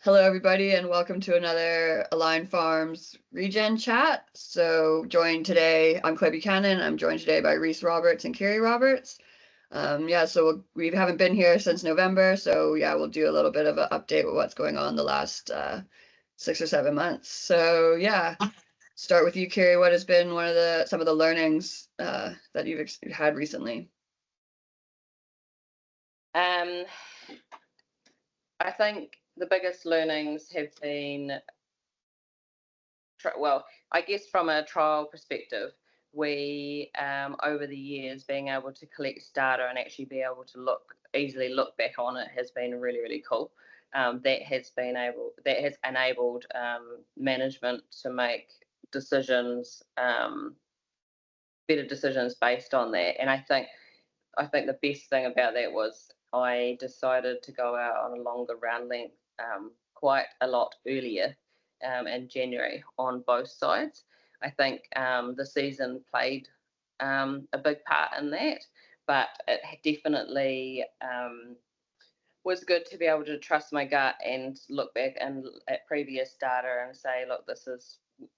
Hello, everybody, and welcome to another Align Farms Regen chat. So, joined today, I'm Clay Buchanan. I'm joined today by Rhys Roberts and Kiri Roberts. So we haven't been here since November. So, we'll do a little bit of an update with what's going on the last 6 or 7 months. So, start with you, Kiri. What has been some of the learnings that you've had recently? I think the biggest learnings have been, I guess from a trial perspective, we over the years being able to collect data and actually be able to easily look back on it has been really, really cool. That has enabled management to make decisions, better decisions based on that. And I think the best thing about that was I decided to go out on a longer round length quite a lot earlier in January on both sides. I think the season played a big part in that, but it definitely was good to be able to trust my gut and look back and at previous data and say, look, this is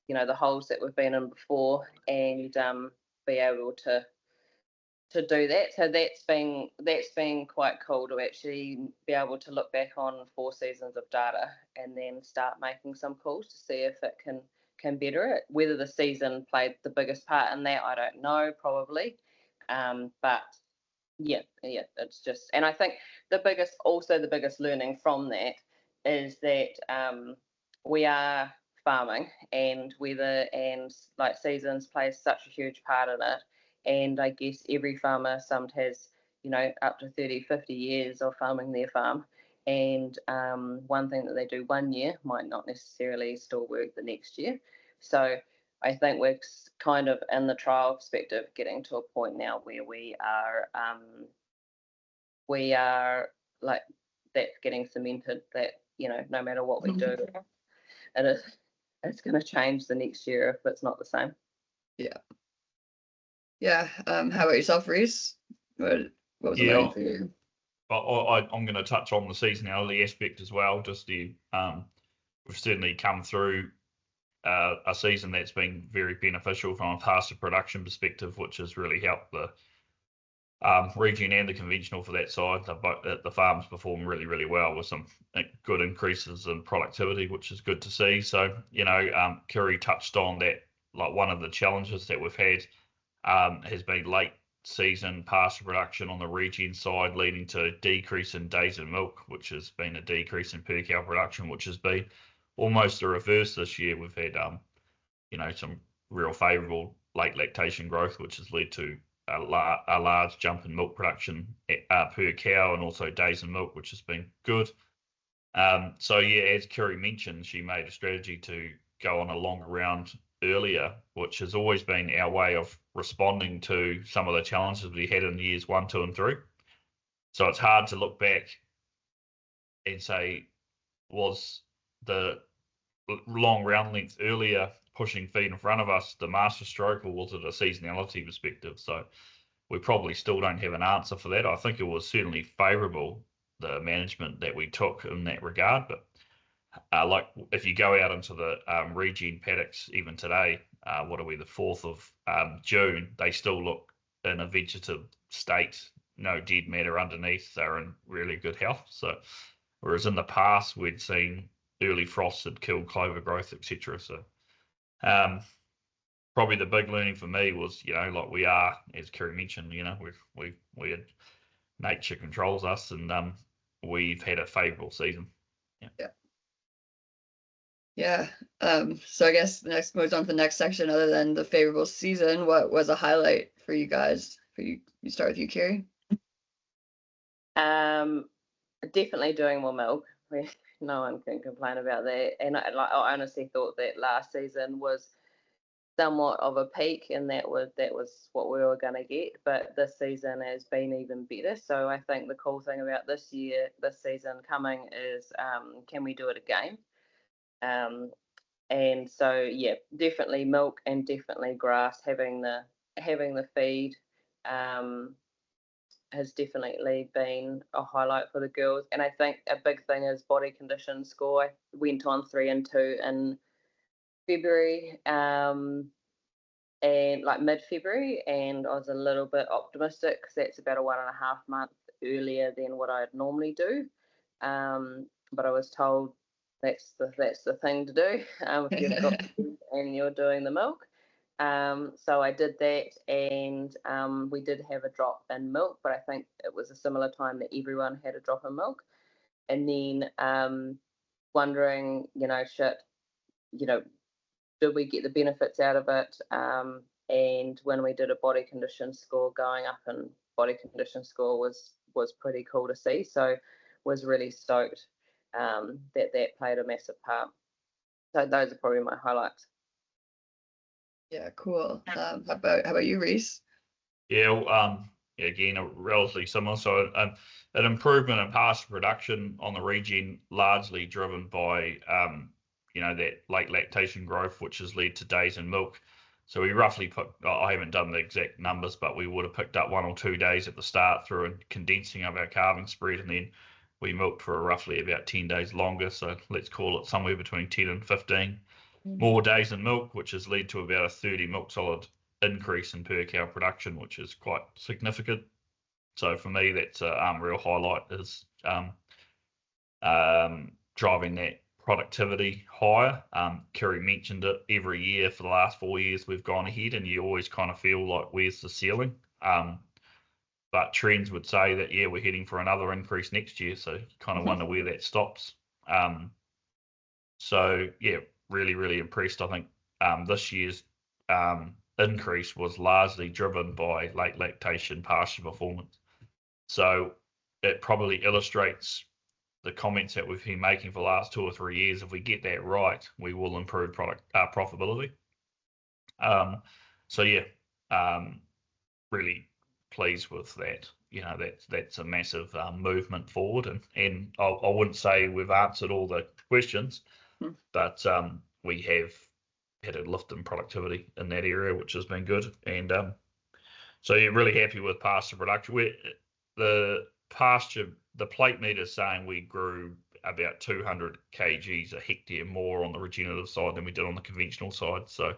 the holes that we've been in before, and be able to do that. So that's been quite cool to actually be able to look back on 4 seasons of data and then start making some calls to see if it can better it. Whether the season played the biggest part in that, I don't know, probably. But it's just, and I think the biggest learning from that is that we are farming, and weather and like seasons plays such a huge part in it. And I guess every farmer has up to 30-50 years of farming their farm, and one thing that they do one year might not necessarily still work the next year. So I think we're kind of in the trial perspective getting to a point now where we are like, that's getting cemented, that no matter what we do, it's going to change the next year if it's not the same. How about yourself, Rhys? What was the learning for you? I'm going to touch on the seasonality aspect as well. Just we've certainly come through a season that's been very beneficial from a pasture production perspective, which has really helped the Regen and the conventional for that side. The farms perform really, really well with some good increases in productivity, which is good to see. So, Kiri touched on that. Like, one of the challenges that we've had has been late season pasture production on the Regen side, leading to a decrease in days in milk, which has been a decrease in per cow production, which has been almost a reverse this year. We've had some real favourable late lactation growth, which has led to a large jump in milk production per cow, and also days in milk, which has been good. As Kiri mentioned, she made a strategy to go on a longer round earlier, which has always been our way of responding to some of the challenges we had in years 1, 2, and 3. So it's hard to look back and say, was the long round length earlier pushing feed in front of us the master stroke, or was it a seasonality perspective? So we probably still don't have an answer for that. I think it was certainly favourable, the management that we took in that regard, but like if you go out into the Regen paddocks even today, what are we, the 4th of June, they still look in a vegetative state, no dead matter underneath, they're in really good health. So whereas in the past we'd seen early frosts had killed clover growth, etc. So probably the big learning for me was, like we are, as Kiri mentioned, we had nature controls us, and we've had a favourable season. So I guess next moves on to the next section. Other than the favourable season, what was a highlight for you guys? You start with you, Kiri. Definitely doing more milk. No one can complain about that. And I honestly thought that last season was somewhat of a peak, and that was what we were going to get. But this season has been even better. So I think the cool thing about this season coming is, can we do it again? And so definitely milk and definitely grass, having the feed, has definitely been a highlight for the girls. And I think a big thing is body condition score. I went on 3 and 2 in February, and like mid-February, and I was a little bit optimistic because that's about a 1.5 month earlier than what I'd normally do. But I was told that's the thing to do if you've got and you're doing the milk. So I did that, and we did have a drop in milk, but I think it was a similar time that everyone had a drop in milk. And then wondering, did we get the benefits out of it? And when we did a body condition score, going up in body condition score was pretty cool to see. So was really stoked that played a massive part. So those are probably my highlights. Yeah, cool. How about you, Rhys? Yeah, again, relatively similar. So an improvement in pasture production on the Regen, largely driven by that late lactation growth, which has led to days in milk. So we roughly I haven't done the exact numbers, but we would have picked up 1 or 2 days at the start through a condensing of our calving spread, and then we milked for roughly about 10 days longer. So let's call it somewhere between 10 and 15 more days in milk, which has led to about a 30 milk solid increase in per cow production, which is quite significant. So for me, that's a real highlight, is driving that productivity higher. Kiri mentioned it, every year for the last 4 years we've gone ahead, and you always kind of feel like, where's the ceiling? But trends would say that, yeah, we're heading for another increase next year, so you kind of wonder where that stops. So yeah, really, really impressed. I think this year's increase was largely driven by late lactation pasture performance. So it probably illustrates the comments that we've been making for the last 2 or 3 years. If we get that right, we will improve profitability. So yeah, really pleased with that. That's a massive movement forward, and I wouldn't say we've answered all the questions, but we have had a lift in productivity in that area, which has been good. And so you're really happy with pasture production. The plate meter is saying we grew about 200 kgs a hectare more on the regenerative side than we did on the conventional side. So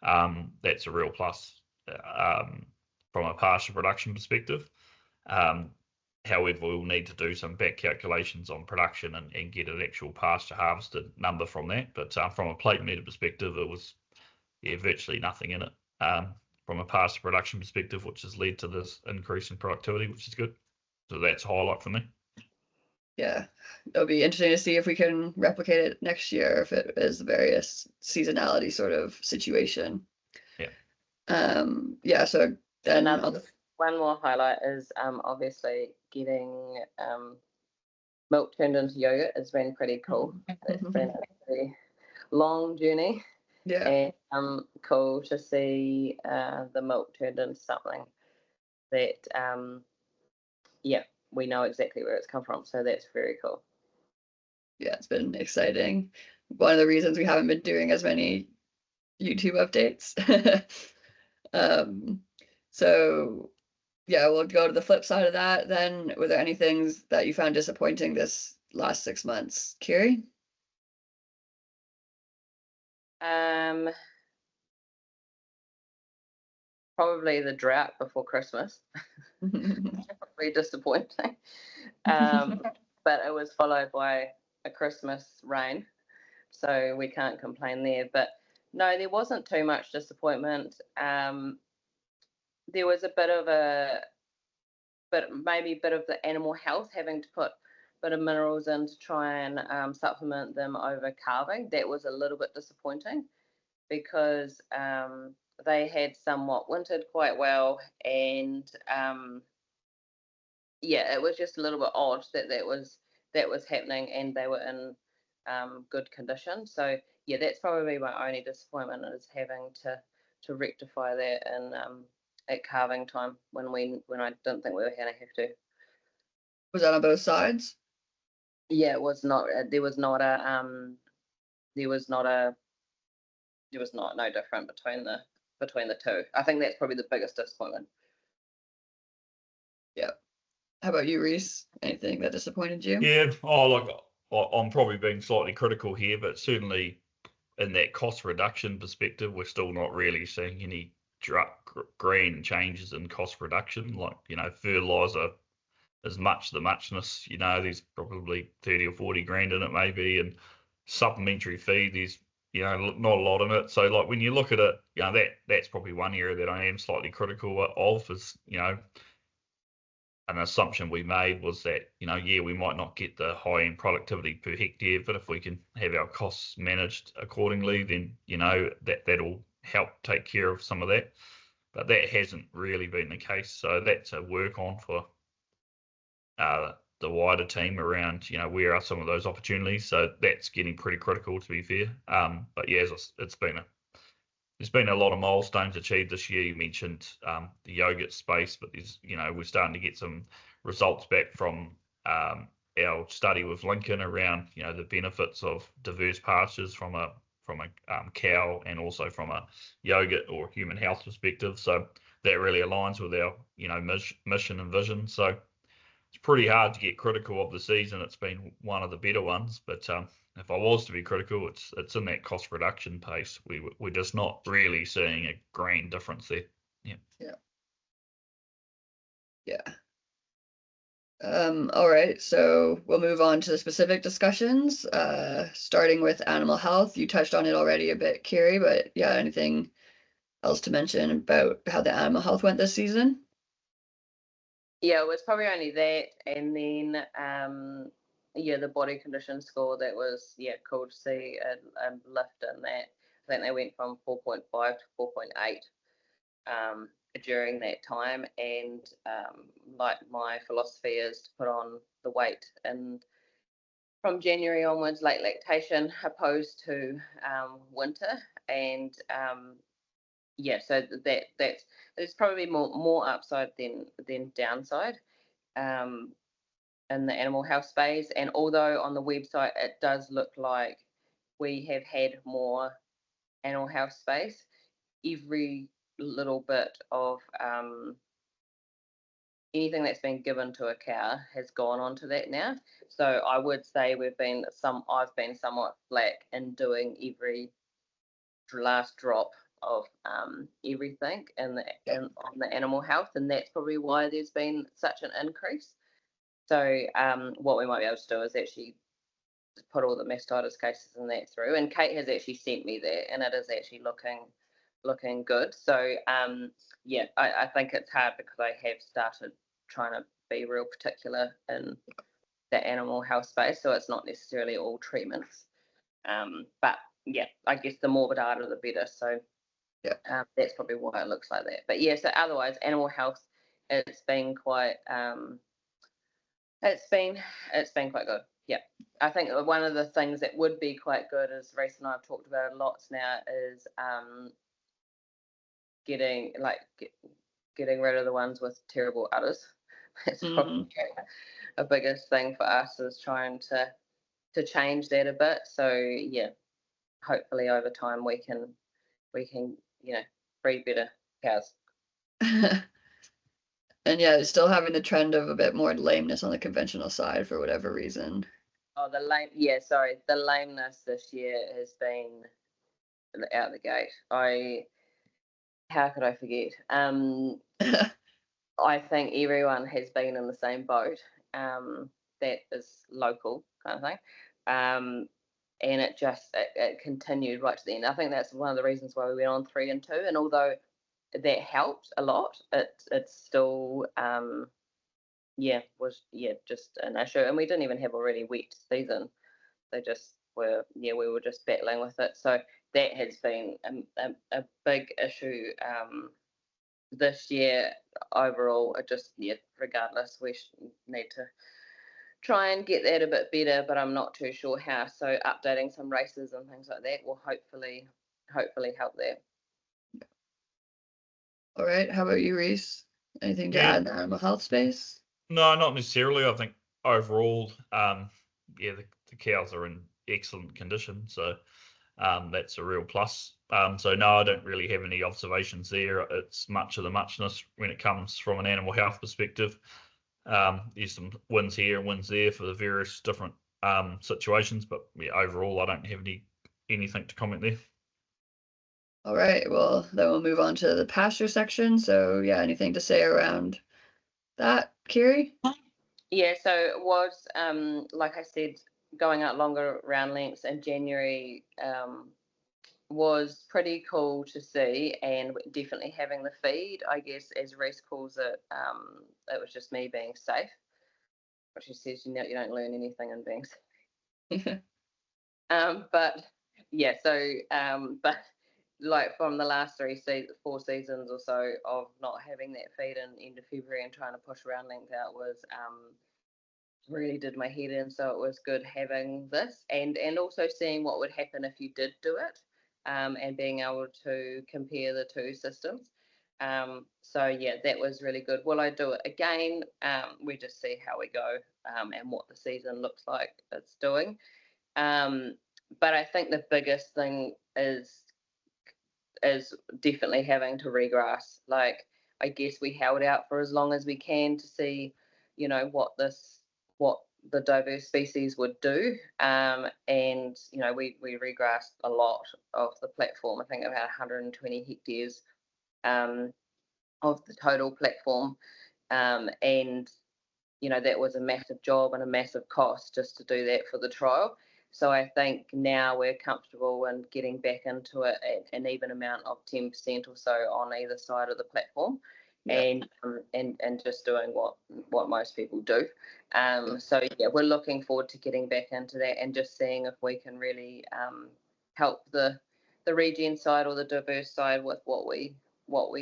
that's a real plus from a pasture production perspective. However, we'll need to do some back calculations on production and get an actual pasture harvested number from that. But from a plate meter perspective, it was virtually nothing in it from a pasture production perspective, which has led to this increase in productivity, which is good. So that's a highlight for me. Yeah, it'll be interesting to see if we can replicate it next year, if it is the various seasonality sort of situation. Yeah. So then one more highlight is obviously getting milk turned into yogurt has been pretty cool. It's been a pretty long journey. Yeah. And cool to see the milk turned into something that we know exactly where it's come from. So that's very cool. Yeah, it's been exciting. One of the reasons we haven't been doing as many YouTube updates. So yeah, we'll go to the flip side of that then. Were there any things that you found disappointing this last 6 months, Kiri? Probably the drought before Christmas. Probably disappointing. But it was followed by a Christmas rain, so we can't complain there. But no, there wasn't too much disappointment. There was maybe a bit of the animal health, having to put a bit of minerals in to try and supplement them over calving. That was a little bit disappointing because they had somewhat wintered quite well, and it was just a little bit odd that was happening, and they were in good condition. So yeah, that's probably my only disappointment, is having to rectify that in at calving time when I didn't think we were going to have to. Was that on both sides? Yeah, it was not. There was no different between the two. I think that's probably the biggest disappointment. Yeah, How about you, Rhys? Anything that disappointed you? Yeah, I'm probably being slightly critical here, but certainly in that cost reduction perspective, we're still not really seeing any grand changes in cost reduction. Like, fertilizer is much the muchness. There's probably 30 or 40 grand in it maybe, and supplementary feed, there's not a lot in it. So like when you look at it, that's probably one area that I am slightly critical of is, an assumption we made was that, we might not get the high end productivity per hectare, but if we can have our costs managed accordingly, then, that'll help take care of some of that. But that hasn't really been the case. So that's a work on for the wider team around, where are some of those opportunities. So that's getting pretty critical, to be fair. But yeah, there's been a lot of milestones achieved this year. You mentioned the yogurt space, but we're starting to get some results back from our study with Lincoln around, the benefits of diverse pastures from a cow and also from a yogurt or human health perspective. So that really aligns with our, mission and vision. So it's pretty hard to get critical of the season. It's been one of the better ones, but if I was to be critical, it's in that cost reduction pace. We're just not really seeing a grand difference there. Yeah. All right, so we'll move on to the specific discussions, starting with animal health. You touched on it already a bit, Kiri, but yeah, anything else to mention about how the animal health went this season? Yeah, it was probably only that, and then the body condition score, that was cool to see a lift in that. I think they went from 4.5 to 4.8 during that time, and like my philosophy is to put on the weight and from January onwards, late lactation, opposed to winter, and so that's there's probably more upside than downside in the animal health space. And although on the website it does look like we have had more animal health space, every little bit of anything that's been given to a cow has gone on to that now. So I would say I've been somewhat slack in doing every last drop of everything on the animal health, and that's probably why there's been such an increase. So what we might be able to do is actually put all the mastitis cases and that through, and Kate has actually sent me that, and it is actually looking good. So I think it's hard because I have started trying to be real particular in the animal health space, so it's not necessarily all treatments, but I guess the more data the better. So that's probably why it looks like that. But so otherwise animal health, it's been quite it's been quite good. I think one of the things that would be quite good, is Rhys and I have talked about it lots now, is getting rid of the ones with terrible udders. That's probably a biggest thing for us, is trying to change that a bit. So hopefully over time we can breed better cows. And still having the trend of a bit more lameness on the conventional side for whatever reason. Oh, the lameness this year has been out the gate. How could I forget? I think everyone has been in the same boat. That is local kind of thing. And it continued right to the end. I think that's one of the reasons why we went on 3 and 2. And although that helped a lot, it's still was just an issue. And we didn't even have a really wet season. They just were we were just battling with it. So that has been a big issue this year overall. It just regardless, we need to try and get that a bit better, but I'm not too sure how. So updating some races and things like that will hopefully help that. All right, how about you, Rhys? Anything to add in the animal health space? No, not necessarily. I think overall, the cows are in excellent condition, so that's a real plus. So no, I don't really have any observations there. It's much of the muchness when it comes from an animal health perspective. There's some wins here and wins there for the various different situations, but yeah, overall, I don't have anything to comment there. All right, well, then we'll move on to the pasture section. So yeah, anything to say around that, Kiri? Yeah, so it was, like I said, going out longer round lengths in January was pretty cool to see, and definitely having the feed, I guess, as Rhys calls it, it was just me being safe. But she says, you don't learn anything in being safe. But yeah, so but like from the last 4 seasons or so of not having that feed in end of February and trying to push round length out was really did my head in. So it was good having this and also seeing what would happen if you did do it, and being able to compare the two systems. So yeah, that was really good. Will I do it again? We just see how we go, and what the season looks like it's doing. But I think the biggest thing is definitely having to regrass. Like, I guess we held out for as long as we can to see, what the diverse species would do. And we regrassed a lot of the platform. I think about 120 hectares of the total platform, and that was a massive job and a massive cost just to do that for the trial. So I think now we're comfortable in getting back into it at an even amount of 10% or so on either side of the platform, and just doing what most people do. So yeah, we're looking forward to getting back into that and just seeing if we can really help the regen side or the diverse side with what we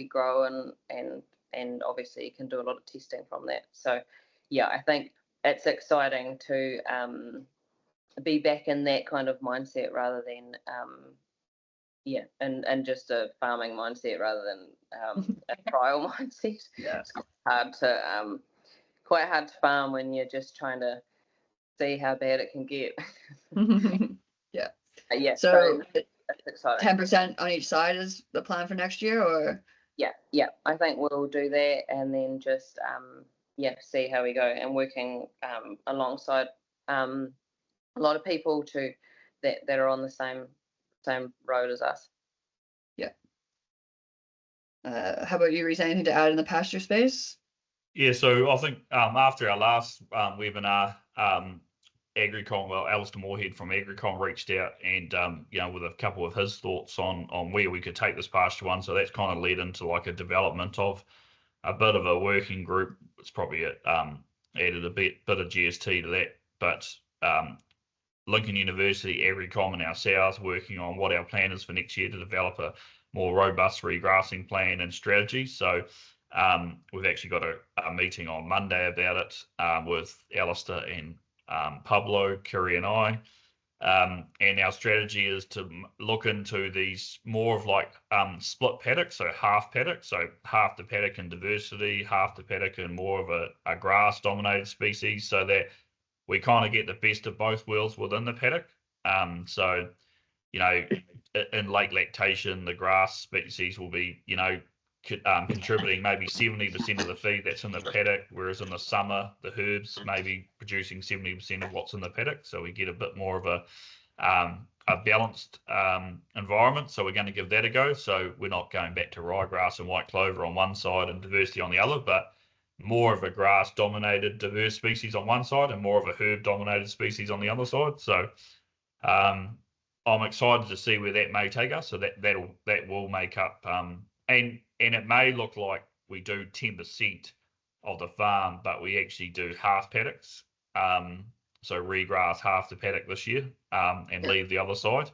grow, and obviously you can do a lot of testing from that. So yeah, I think it's exciting to be back in that kind of mindset rather than and just a farming mindset rather than a trial mindset. Yeah. It's quite hard to farm when you're just trying to see how bad it can get. Yeah. Yeah. So it's exciting. 10% on each side is the plan for next year, or? Yeah, I think we'll do that and then just see how we go, and working alongside a lot of people that are on the same road as us. Yeah. How about you, Rhys? Anything to add in the pasture space? Yeah, so I think after our last webinar, Alistair Moorhead from Agricon reached out and with a couple of his thoughts on where we could take this pasture one. So that's kind of led into like a development of a bit of a working group. It's probably added a bit of GST to that, but Lincoln University, Agricom and ourselves working on what our plan is for next year to develop a more robust regrassing plan and strategy. So we've actually got a meeting on Monday about it with Alistair and Pablo, Kiri and I. And our strategy is to look into these more of like split paddocks, so half paddock, so half the paddock in diversity, half the paddock in more of a grass dominated species, so that we kind of get the best of both worlds within the paddock. So, in late lactation, the grass species will be, contributing maybe 70% of the feed that's in the paddock, whereas in the summer, the herbs may be producing 70% of what's in the paddock. So we get a bit more of a balanced environment. So we're going to give that a go. So we're not going back to ryegrass and white clover on one side and diversity on the other, but more of a grass dominated diverse species on one side and more of a herb dominated species on the other side. So I'm excited to see where that may take us. So that will make up and it may look like we do 10% of the farm, but we actually do half paddocks. So regrass half the paddock this year, and leave the other side,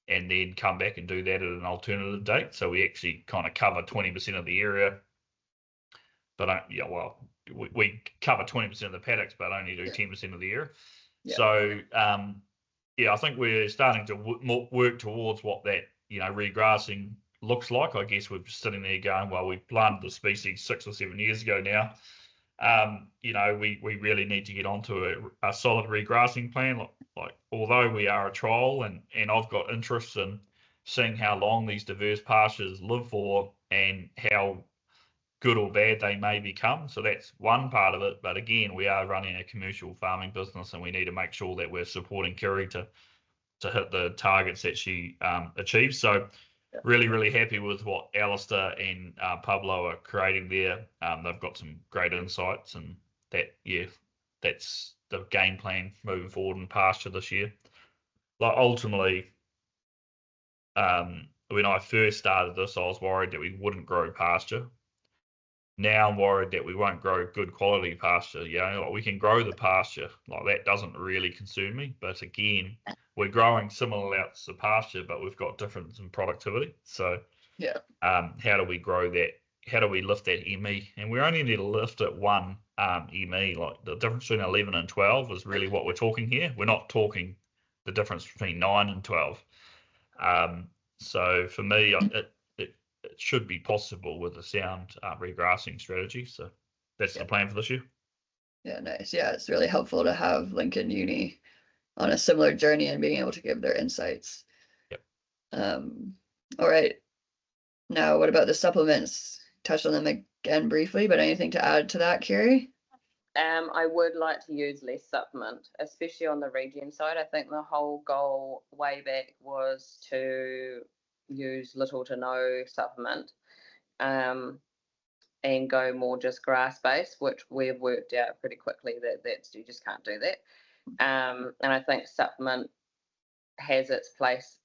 and then come back and do that at an alternative date. So we actually kind of cover 20% of the area. But we cover 20% of the paddocks, but only do 10% of the area. Yeah. So I think we're starting to work towards what that regrassing looks like. I guess we're sitting there going, well, we planted the species 6 or 7 years ago now. We really need to get onto a solid regrassing plan. Like although we are a trial, and I've got interest in seeing how long these diverse pastures live for and how good or bad they may become. So that's one part of it. But again, we are running a commercial farming business, and we need to make sure that we're supporting Kiri to hit the targets that she achieves. So really, really happy with what Alistair and Pablo are creating there. They've got some great insights, and that's the game plan moving forward in pasture this year. Like ultimately, when I first started this, I was worried that we wouldn't grow pasture. Now I'm worried that we won't grow good quality pasture. Like we can grow the pasture, like that doesn't really concern me. But again, we're growing similar amounts of pasture, but we've got difference in productivity. So how do we grow that? How do we lift that ME? And we only need to lift it one ME. Like the difference between 11 and 12 is really what we're talking here. We're not talking the difference between 9 and 12. So for me, it should be possible with a sound regrassing strategy. So that's the plan for this year. Yeah, nice. Yeah, it's really helpful to have Lincoln Uni on a similar journey and being able to give their insights. Yep. All right. Now, what about the supplements? Touched on them again briefly, but anything to add to that, Kiri? I would like to use less supplement, especially on the Regen side. I think the whole goal way back was to use little to no supplement and go more just grass based, which we've worked out pretty quickly that you just can't do that. And I think supplement has its place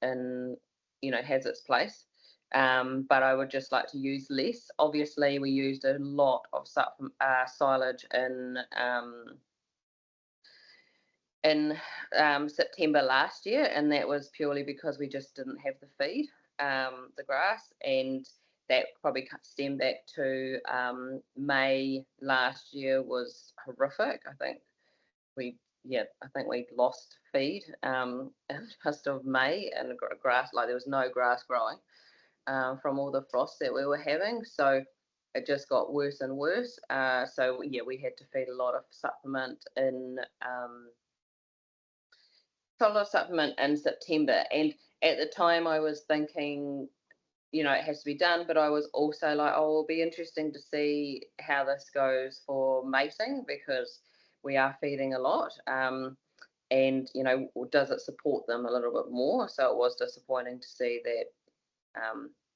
but I would just like to use less. Obviously, we used a lot of silage in September last year, and that was purely because we just didn't have the feed, the grass, and that probably stemmed back to May last year was horrific. I think we lost feed in just of May, and grass, like there was no grass growing. From all the frost that we were having, so it just got worse and worse. So we had to feed a lot of supplement in September, and at the time I was thinking, it has to be done, but I was also like, oh, it'll be interesting to see how this goes for mating, because we are feeding a lot, and does it support them a little bit more? So it was disappointing to see that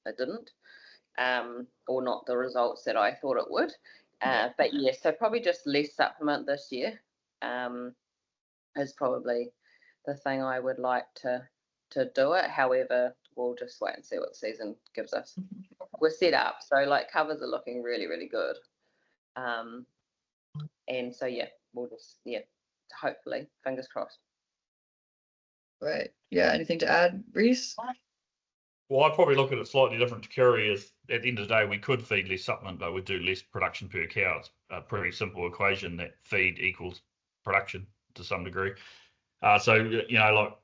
it didn't, or not the results that I thought it would. But so probably just less supplement this year is probably the thing I would like to do it. However, we'll just wait and see what the season gives us. We're set up, so like covers are looking really, really good. And so we'll just hopefully, fingers crossed. Right. Yeah. Anything to add, Rhys? Well, I'd probably look at it slightly different to Kiri. Is at the end of the day, we could feed less supplement, but we'd do less production per cow. It's a pretty simple equation that feed equals production to some degree. So like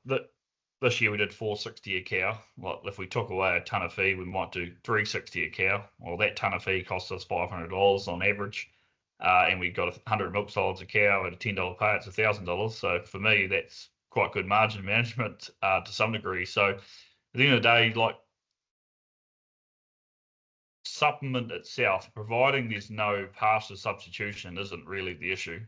this year we did 460 a cow. Like if we took away a ton of feed, we might do 360 a cow. Well, that ton of feed costs us $500 on average, and we got 100 milk solids a cow at a $10 pay. It's $1,000. So for me, that's quite good margin management to some degree. So at the end of the day, like supplement itself, providing there's no pasture substitution, isn't really the issue.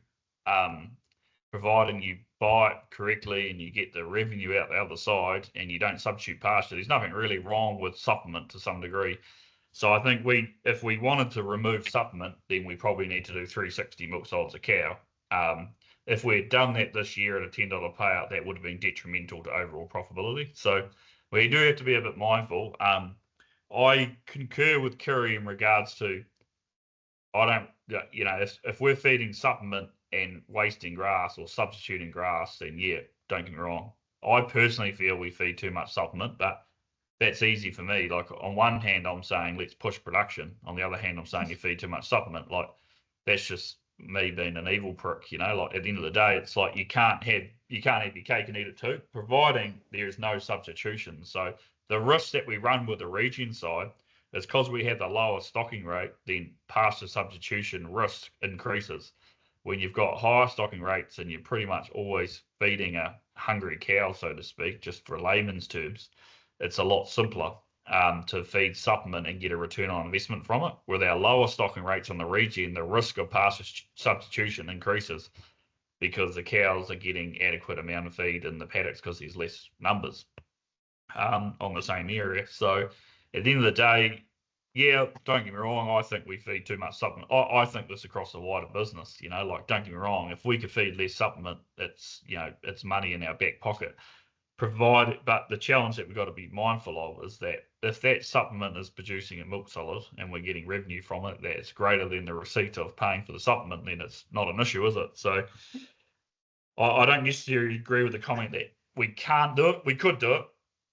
Providing you buy it correctly and you get the revenue out the other side and you don't substitute pasture, there's nothing really wrong with supplement to some degree. So I think if we wanted to remove supplement, then we probably need to do 360 milk solids a cow. If we had done that this year at a $10 payout, that would have been detrimental to overall profitability. So we do have to be a bit mindful. I concur with Kiri in regards to, if we're feeding supplement and wasting grass or substituting grass, then don't get me wrong. I personally feel we feed too much supplement, but that's easy for me. Like on one hand, I'm saying let's push production. On the other hand, I'm saying you feed too much supplement. Like that's just me being an evil prick, Like at the end of the day, it's like you can't have your cake and eat it too, providing there is no substitution. So the risk that we run with the Regen side is because we have the lower stocking rate, then pasture substitution risk increases. When you've got higher stocking rates and you're pretty much always feeding a hungry cow, so to speak, just for layman's terms, it's a lot simpler. to feed supplement and get a return on investment from it. With our lower stocking rates on the Regen, the risk of past substitution increases because the cows are getting adequate amount of feed in the paddocks because there's less numbers on the same area. So at the end of the day, yeah, don't get me wrong, I think we feed too much supplement. I think this across the wider business, like, don't get me wrong, if we could feed less supplement, it's, it's money in our back pocket. But the challenge that we've got to be mindful of is that if that supplement is producing a milk solid and we're getting revenue from it that's greater than the receipt of paying for the supplement, then it's not an issue, is it? So I don't necessarily agree with the comment that we can't do it. We could do it,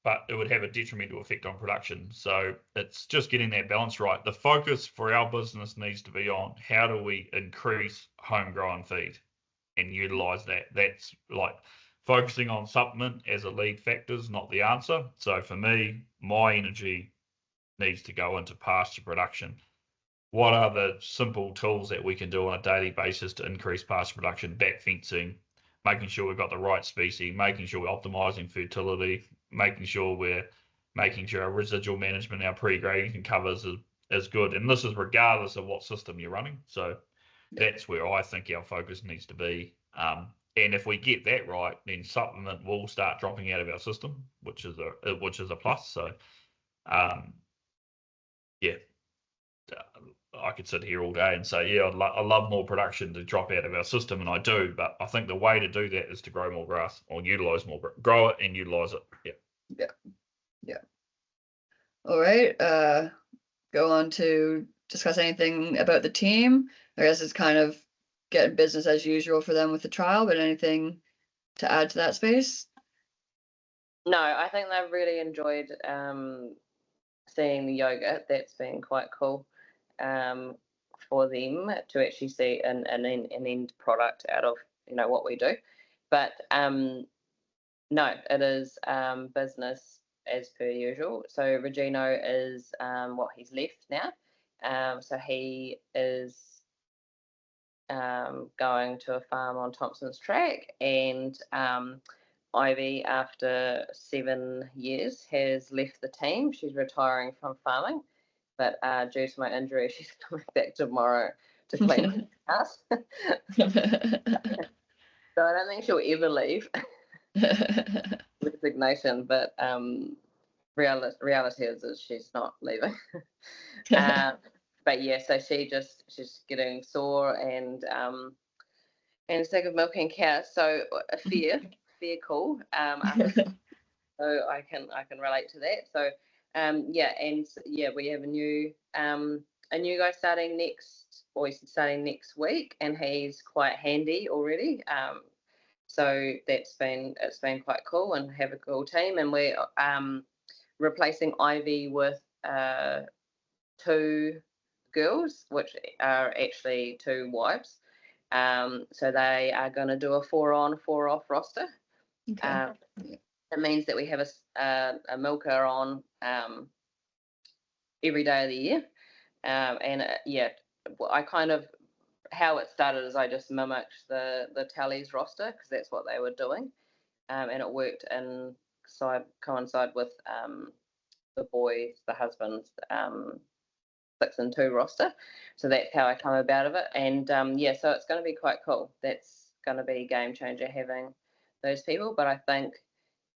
but it would have a detrimental effect on production. So it's just getting that balance right. The focus for our business needs to be on how do we increase homegrown feed and utilise that. That's like focusing on supplement as a lead factor is not the answer. So for me, my energy needs to go into pasture production. What are the simple tools that we can do on a daily basis to increase pasture production? Back fencing, making sure we've got the right species, making sure we're optimizing fertility, making sure our residual management, our pre-grading and covers is good. And this is regardless of what system you're running. So that's where I think our focus needs to be. And if we get that right, then supplement will start dropping out of our system, which is a plus. So, yeah, I could sit here all day and say, yeah, I love more production to drop out of our system, and I do. But I think the way to do that is to grow more grass or utilize more, grow it and utilize it. Yeah. All right. Go on to discuss anything about the team. I guess it's kind of getting business as usual for them with the trial, but anything to add to that space? No, I think they've really enjoyed seeing the yoga. That's been quite cool for them to actually see an end product out of what we do. But no, it is business as per usual. So Regino is he's left now. So he is going to a farm on Thompson's Track, and Ivy, after 7 years, has left the team. She's retiring from farming, but due to my injury, she's coming back tomorrow to clean the house. So I don't think she'll ever leave. Resignation, but reality is she's not leaving. But yeah, so she's getting sore and sick of milking cows. So fear call. So I can relate to that. So we have a new guy starting next week, and he's quite handy already. So it's been quite cool, and have a cool team, and we're replacing Ivy with 2 girls, which are actually 2 wives. So they are going to do a 4-on, 4-off roster. Okay. It means that we have a milker on every day of the year. I kind of, how it started is I just mimicked the tallies roster because that's what they were doing, and it worked coincide with the boys, the husbands, 6 and 2 roster. So that's how I come about of it. And so it's going to be quite cool. That's going to be a game changer having those people. But I think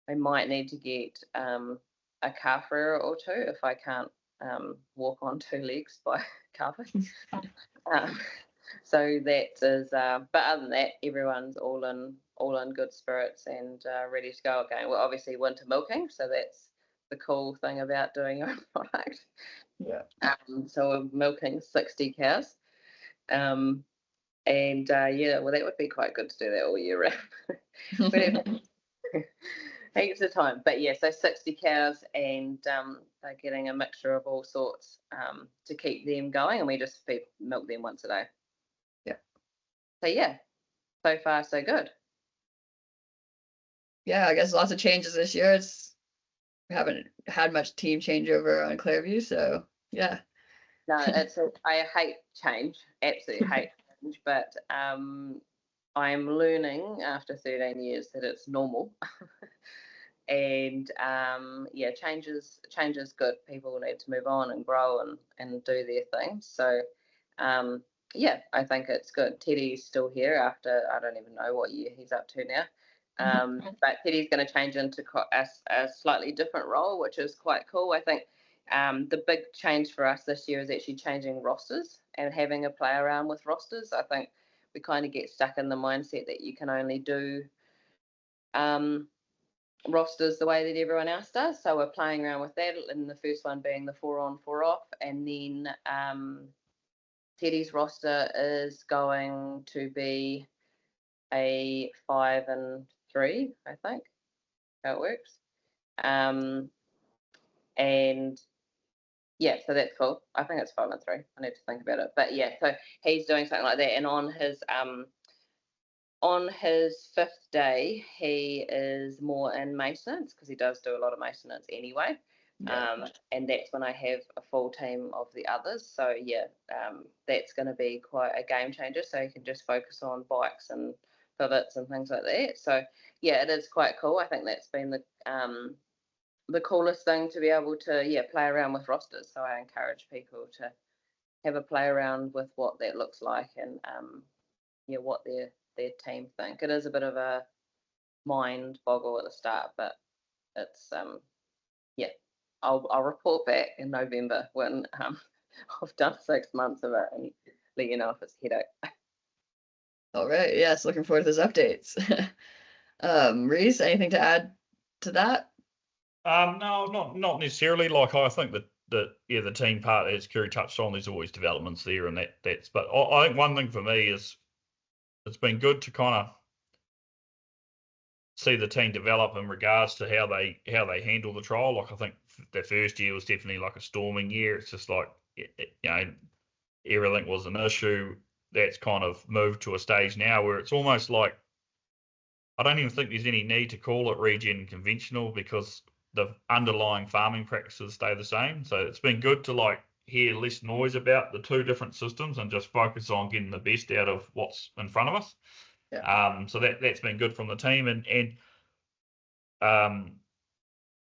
I might need to get a calf rearer or 2 if I can't walk on 2 legs by calving. So that is, but other than that, everyone's all in good spirits and ready to go again. We're obviously winter milking, so that's the cool thing about doing our product. Yeah. So we're milking 60 cows. Well, that would be quite good to do that all year round. Heaps of time. But yeah, so 60 cows, and they're getting a mixture of all sorts to keep them going, and we just milk them once a day. Yeah. So yeah, so far so good. Yeah, I guess lots of changes this year. We haven't had much team changeover on Clairview, so yeah. No, I hate change, absolutely hate change, but I'm learning after 13 years that it's normal. And yeah, change is good. People need to move on and grow and do their thing. So yeah, I think it's good. Teddy's still here after, I don't even know what year he's up to now. But Teddy's going to change into a slightly different role, which is quite cool. I think the big change for us this year is actually changing rosters and having a play around with rosters. I think we kind of get stuck in the mindset that you can only do rosters the way that everyone else does. So we're playing around with that, and the first one being the 4 on 4 off, and then Teddy's roster is going to be a 5 and 3, I think, how it works. And yeah, so that's cool. I think it's 5 and 3. I need to think about it, but yeah, so he's doing something like that, and on his 5th day, he is more in maintenance because he does do a lot of maintenance anyway. And that's when I have a full team of the others. So yeah, that's going to be quite a game changer. So you can just focus on bikes and pivots and things like that. So yeah, it is quite cool. I think that's been the coolest thing to be able to play around with rosters. So I encourage people to have a play around with what that looks like and what their team think. It is a bit of a mind boggle at the start, but it's I'll report back in November when I've done 6 months of it and let you know if it's a headache. All right. Yes, looking forward to those updates. Rhys, anything to add to that? No, not necessarily. Like I think that the team part, as Kiri touched on, there's always developments there, and that's. But I think one thing for me is it's been good to kind of see the team develop in regards to how they handle the trial. Like I think the first year was definitely like a storming year. It's just like everything was an issue. That's kind of moved to a stage now where it's almost like I don't even think there's any need to call it regen conventional because the underlying farming practices stay the same. So it's been good to like hear less noise about the two different systems and just focus on getting the best out of what's in front of us. Yeah. So that's been good from the team, and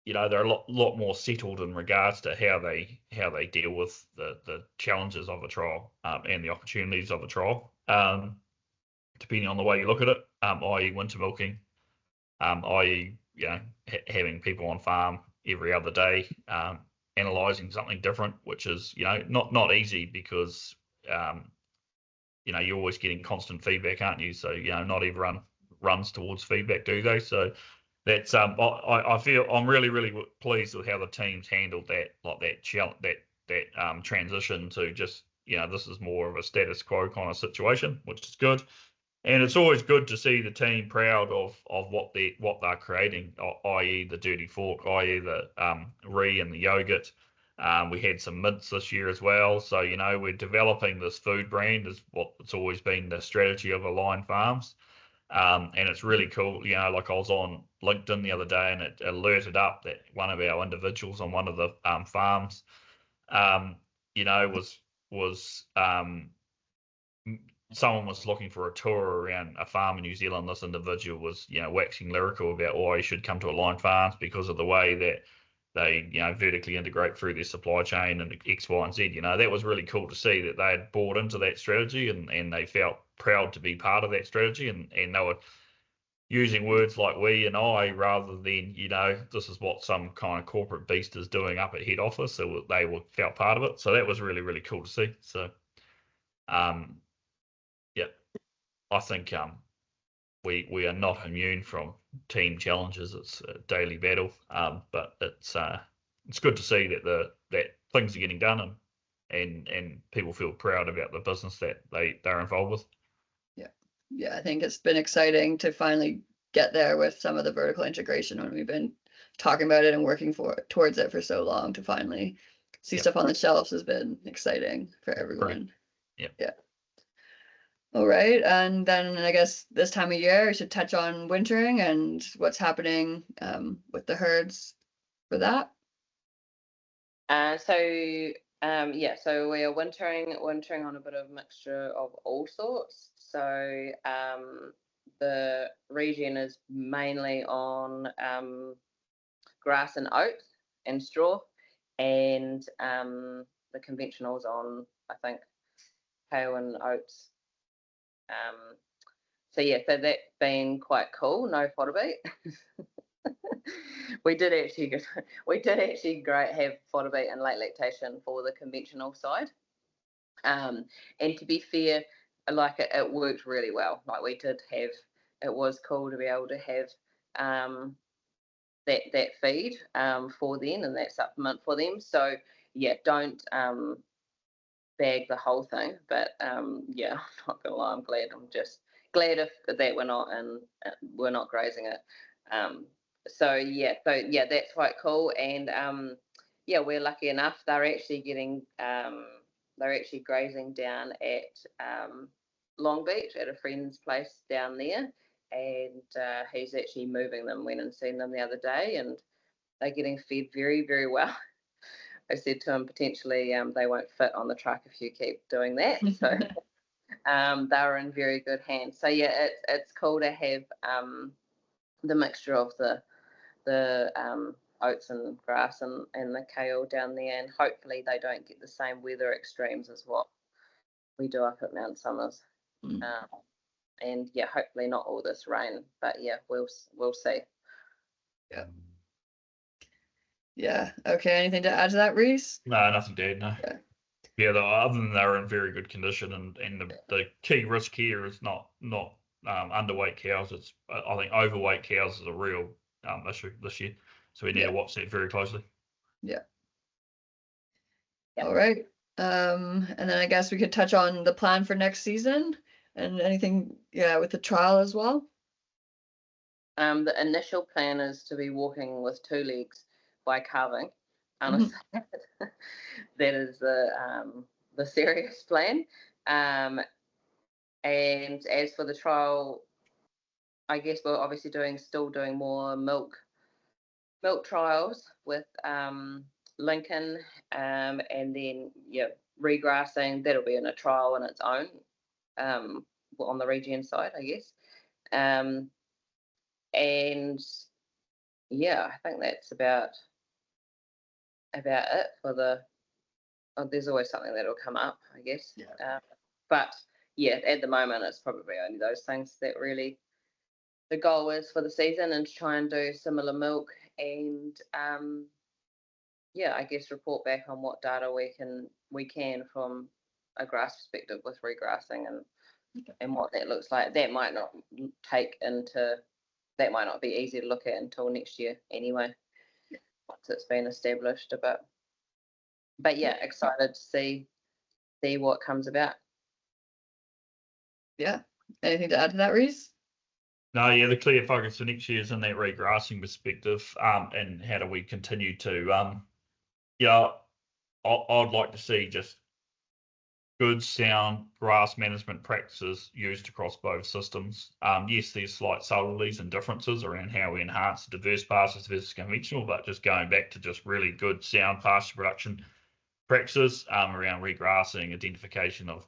they're a lot more settled in regards to how they deal with the challenges of a trial and the opportunities of a trial, depending on the way you look at it, i.e. winter milking, i.e. having people on farm every other day, analysing something different, which is not easy because you're always getting constant feedback, aren't you? So not everyone runs towards feedback, do they? So that's I feel I'm really pleased with how the team's handled that, like that transition to just this is more of a status quo kind of situation, which is good. And it's always good to see the team proud of what they're creating, i.e. the dirty fork, i.e. the Rhys and the yogurt. We had some mints this year as well. So, we're developing this food brand is what it's always been the strategy of Align Farms. And it's really cool. Like I was on LinkedIn the other day and it alerted up that one of our individuals on one of the farms, was someone was looking for a tour around a farm in New Zealand. This individual was, waxing lyrical about why you should come to Align Farms because of the way that they, vertically integrate through their supply chain and X, Y, and Z. That was really cool to see that they had bought into that strategy and they felt proud to be part of that strategy and they were using words like we and I rather than, this is what some kind of corporate beast is doing up at head office. So they felt part of it. So that was really, really cool to see. So, yeah, I think we are not immune from team challenges. It's a daily battle, but it's good to see that things are getting done and people feel proud about the business that they're involved with. Yeah, I think it's been exciting to finally get there with some of the vertical integration when we've been talking about it and working towards it for so long. To finally see stuff on the shelves has been exciting for everyone. Yeah. All right, and then I guess this time of year we should touch on wintering and what's happening with the herds for that. So we are wintering on a bit of mixture of all sorts. So the Regen is mainly on grass and oats and straw, and the conventionals on, I think, kale and oats. So yeah, so that's been quite cool. No fodder beet. we did actually have fodder beet and late lactation for the conventional side. And to be fair, like it worked really well. Like we did have, it was cool to be able to have that feed for them and that supplement for them. So yeah, don't bag the whole thing. But yeah, I'm not gonna lie, I'm just glad if that we're not grazing it. So yeah, that's quite cool. And yeah, we're lucky enough. They're actually grazing down at Long Beach at a friend's place down there, and he's actually moving them. Went and seen them the other day, and they're getting fed very, very well. I said to him, potentially they won't fit on the truck if you keep doing that. So they're in very good hands. So yeah, it's cool to have the mixture of the oats and grass and the kale down there, and hopefully they don't get the same weather extremes as what we do up at Mount Somers. And yeah, hopefully not all this rain, but yeah, we'll see. Yeah. Yeah. Okay. Anything to add to that, Rhys? No, nothing to add. No. Yeah. Other than they're in very good condition, and the key risk here is not underweight cows. It's, I think, overweight cows is a real issue this year. So we need to watch that very closely. Yeah. All right. And then I guess we could touch on the plan for next season and anything, with the trial as well. The initial plan is to be walking with 2 legs by calving. Honestly, that is the serious plan. And as for the trial, I guess we're obviously still doing more milk trials with Lincoln, and then regrassing. That'll be in a trial in its own, on the Regen side, I guess. And yeah, I think that's about it for the. There's always something that'll come up, I guess. But yeah, at the moment, it's probably only those things that really the goal is for the season, and to try and do similar milk, and I guess report back on what data we can from a grass perspective with regrassing and what that looks like. That might not be easy to look at until next year anyway, once it's been established. But yeah, excited to see what comes about. Yeah. Anything to add to that, Rhys? No, yeah, the clear focus for next year is in that regrassing perspective, and how do we continue to, I'd like to see just good, sound grass management practices used across both systems. Yes, there's slight subtleties and differences around how we enhance diverse pastures versus conventional, but just going back to just really good, sound pasture production practices around regrassing, identification of,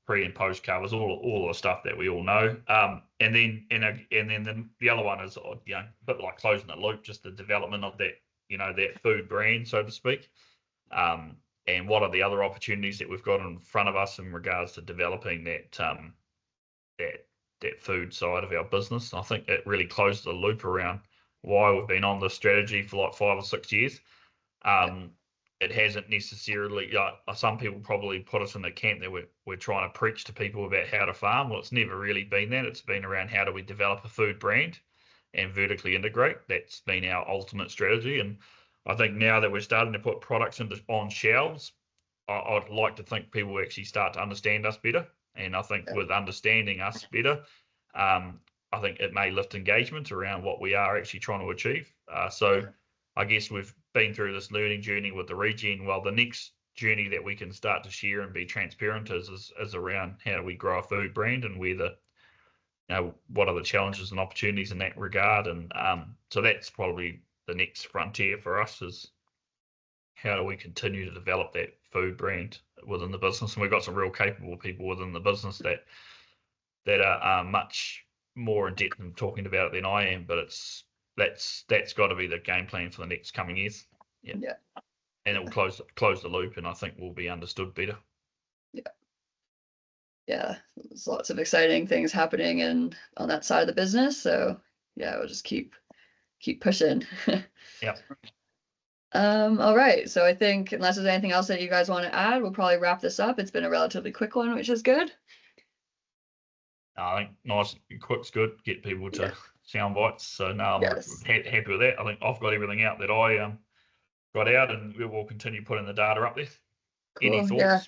pre and post covers, all the stuff that we all know. And then the other one is, a bit like closing the loop, just the development of that, that food brand, so to speak. And what are the other opportunities that we've got in front of us in regards to developing that that food side of our business? I think it really closes the loop around why we've been on this strategy for like 5 or 6 years. It hasn't necessarily, some people probably put us in the camp that we're trying to preach to people about how to farm. Well, it's never really been that. It's been around how do we develop a food brand and vertically integrate. That's been our ultimate strategy. And I think now that we're starting to put products on shelves, I'd like to think people actually start to understand us better. And I think with understanding us better, I think it may lift engagement around what we are actually trying to achieve. I guess we've been through this learning journey with the Regen. Well, the next journey that we can start to share and be transparent is around how do we grow a food brand, and where what are the challenges and opportunities in that regard. And so that's probably the next frontier for us, is how do we continue to develop that food brand within the business. And we've got some real capable people within the business that are much more in depth in talking about it than I am, but it's that's got to be the game plan for the next coming years. Yeah. And it will close the loop, and I think will be understood better. Yeah, there's lots of exciting things happening on that side of the business. So yeah, we'll just keep pushing. Yeah. All right. So I think unless there's anything else that you guys want to add, we'll probably wrap this up. It's been a relatively quick one, which is good. I think nice and quick's good. Get people to sound bites. So no, I'm Yes. happy with that. I think I've got everything out that I got out, and we will continue putting the data up there. Any Cool. thoughts? Yeah.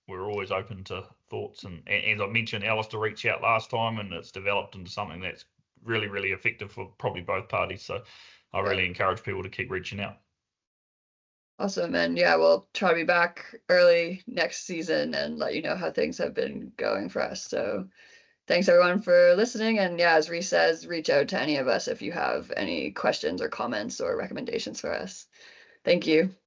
We're always open to thoughts, and as I mentioned, Alistair reached out last time, and it's developed into something that's really, really effective for probably both parties. So I really encourage people to keep reaching out. Awesome. And yeah, we'll try to be back early next season and let you know how things have been going for us. So thanks everyone for listening. And yeah, as Rhys says, reach out to any of us if you have any questions or comments or recommendations for us. Thank you.